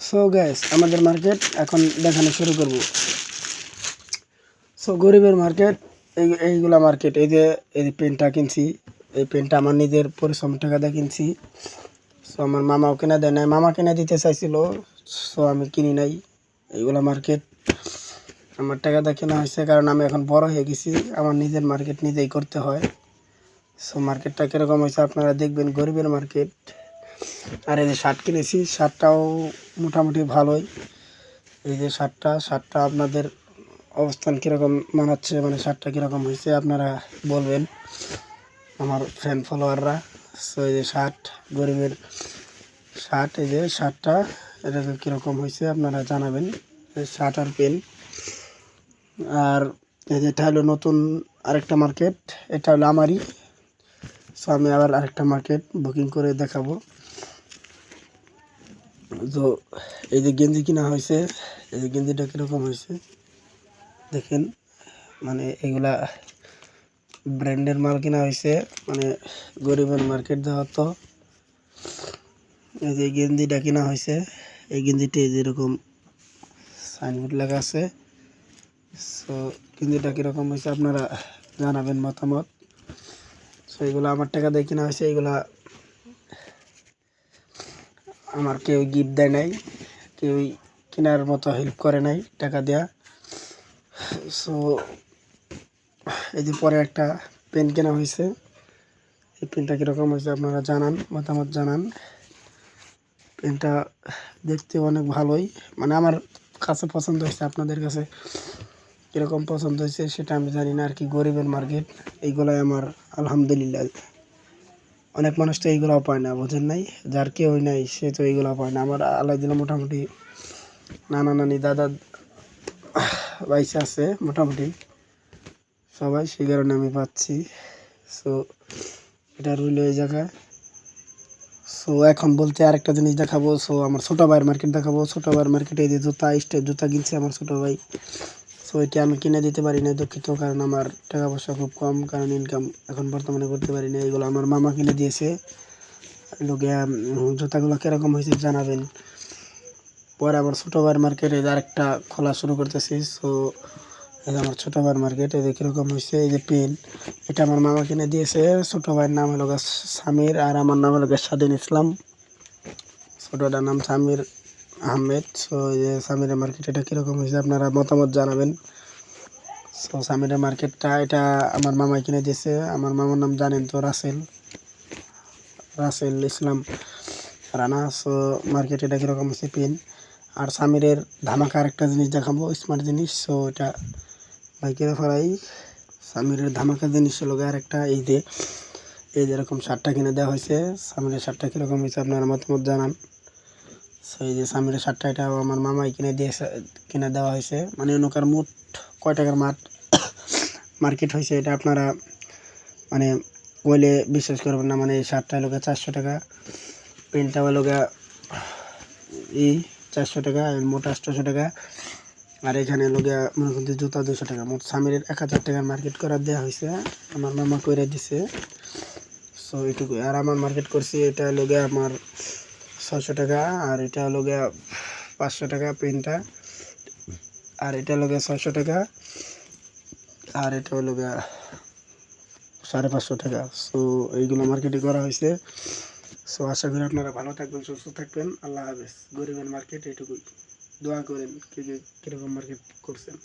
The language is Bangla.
সো গাইস আমাদের মার্কেট এখন দেখানো শুরু করব। সো গরিবের মার্কেট এইগুলা মার্কেট। এই যে পেনটা কিনছি, এই পেনটা আমার নিজের পরিশ্রম টাকা দিয়ে কিনছি। সো আমার মামাও কিনা দেয় নাই, মামা কিনা দিতে চাইছিল, সো আমি কিনি নাই। এইগুলা মার্কেট আমার টাকা দিয়ে কেনা হয়েছে, কারণ আমি এখন বড় হয়ে গেছি, আমার নিজের মার্কেট নিজেই করতে হয়। সো মার্কেটটা কীরকম হয়েছে আপনারা দেখবেন, গরিবের মার্কেট। আর এই যে শার্ট কিনেছি, শার্টটাও মোটামুটি ভালোই। এই যে শার্টটা আপনাদের অবস্থান কীরকম মানাচ্ছে, মানে শার্টটা কীরকম হয়েছে আপনারা বলবেন আমার ফ্রেন্ড ফলোয়াররা। সো এই যে শার্ট, গরিবের শার্ট, এই যে শার্টটা এটা কীরকম হয়েছে আপনারা জানাবেন। শার্ট আর পেন। আর এই যে এটা হলো নতুন আরেকটা মার্কেট, এটা হলো আমারই। সো আমি আবার আরেকটা মার্কেট বুকিং করে দেখাবো। তো এই যে গেঞ্জি কিনা হয়েছে, এই যে গেঞ্জিটা কীরকম হয়েছে দেখেন, মানে এগুলা ব্র্যান্ডের মাল কিনা হয়েছে, মানে গরিবের মার্কেট দেওয়া। তো এই যে গেঞ্জিটা কিনা হয়েছে, এই গেঞ্জিটি যেরকম সাইনবোর্ড লেখা আছে। সো গেঞ্জিটা কীরকম হয়েছে আপনারা জানাবেন মতামত। সো এগুলো আমার টাকা দিয়ে কিনা হয়েছে, এগুলা আমার কেউ গিফট দেয় নাই, কেউ কেনার মতো হেল্প করে নাই টাকা দেয়া। সো এই যে পরে একটা পেন কেনা হয়েছে, এই পেনটা কীরকম হয়েছে আপনারা জানান, মতামত জানান। পেনটা দেখতে অনেক ভালোই, মানে আমার কাছে পছন্দ হয়েছে, আপনাদের কাছে কীরকম পছন্দ হয়েছে সেটা আমি জানি না আর কি। গরিবের মার্কেট এইগুলাই আমার আলহামদুলিল্লাহ। অনেক মানুষ তো এইগুলাও পায় না, বোঝেন নাই, যার কেউই নাই সে তো এইগুলো পায় না। আমার আল্লাহ দিলে মোটামুটি নানা নানি দাদা বাইসে আছে মোটামুটি সবাই, সেই কারণে আমি পাচ্ছি। সো এটা রইল এই জায়গায়। সো এখন বলতে আরেকটা জিনিস দেখাবো। সো আমার ছোটো ভাইয়ের মার্কেট দেখাবো। ছোটো ভাইয়ের মার্কেটে এই যে স্টেপ জুতা কিনছে আমার ছোটো ভাই। সো এটা আমি কিনে দিতে পারি না, দুঃখিত, কারণ আমার টাকা পয়সা খুব কম, কারণ ইনকাম এখন বর্তমানে করতে পারি না। এগুলো আমার মামা কিনে দিয়েছে। লোকে জুতাগুলো কীরকম হয়েছে জানাবেন। পরে আমার ছোটো ভাইয়ের মার্কেটে আরেকটা খোলা শুরু করতেছি। সো এই যে আমার ছোটো ভাইয়ের মার্কেট, এই যে কীরকম হয়েছে। এই যে পেন, এটা আমার মামা কিনে দিয়েছে। ছোটো ভাইয়ের নাম হলো সামির, আর আমার নাম হলো স্বাধীন ইসলাম। ছোটোটার নাম সামির আহমেদ। সো এই যে সামিরের মার্কেট, এটা কীরকম হয়েছে আপনারা মতামত জানাবেন। সো সামিরের মার্কেটটা এটা আমার মামাই কিনে দিয়েছে। আমার মামার নাম জানেন তো, রাসেল ইসলাম রানা। সো মার্কেট এটা কীরকম হয়েছে পেন। আর সামিরের ধামাকা আরেকটা জিনিস দেখাবো, স্মার্ট জিনিস। সো এটা বাইকের ফলাই সামিরের ধামাকা জিনিস হলো আরেকটা, এই যে এরকম শার্টটা কিনে দেওয়া হয়েছে। সামিরের শার্টটা কীরকম হয়েছে আপনারা মতামত জানান। সো এই যে সামিরের শার্টটা এটাও আমার মামাই কিনে দেওয়া হয়েছে। মানে ওনাকার মোট কয় টাকার মার্কেট হয়েছে এটা আপনারা মানে বলে বিশ্বাস করবেন না। মানে এই শার্টটা হলো 400 টাকা, পেনটা হলো 400 টাকা, মোট 800 টাকা। আর এখানে লোগিয়া মনে করতে জুতা 200 টাকা, মোট সামিরের 1000 টাকার মার্কেট করা দেওয়া হয়েছে, আমার মামা করে দিছে। সো এইটুকু। আর আমার মার্কেট করছি এটা লোগিয়া আমার 600 টাকা, আর এটা লোগিয়া 500 টাকা পেনটা, আর এটা লোগিয়া 600 টাকা, আর এটা হলো 550 টাকা। সো এইগুলো মার্কেটিং করা হয়েছে। সো আশা করি আপনারা ভালো থাকবেন, সুস্থ থাকবেন। আল্লাহ হাফেজ। গরিবের মার্কেট এইটুকুই। দোয়া করেন কে কীরকম মার্কেট করছেন।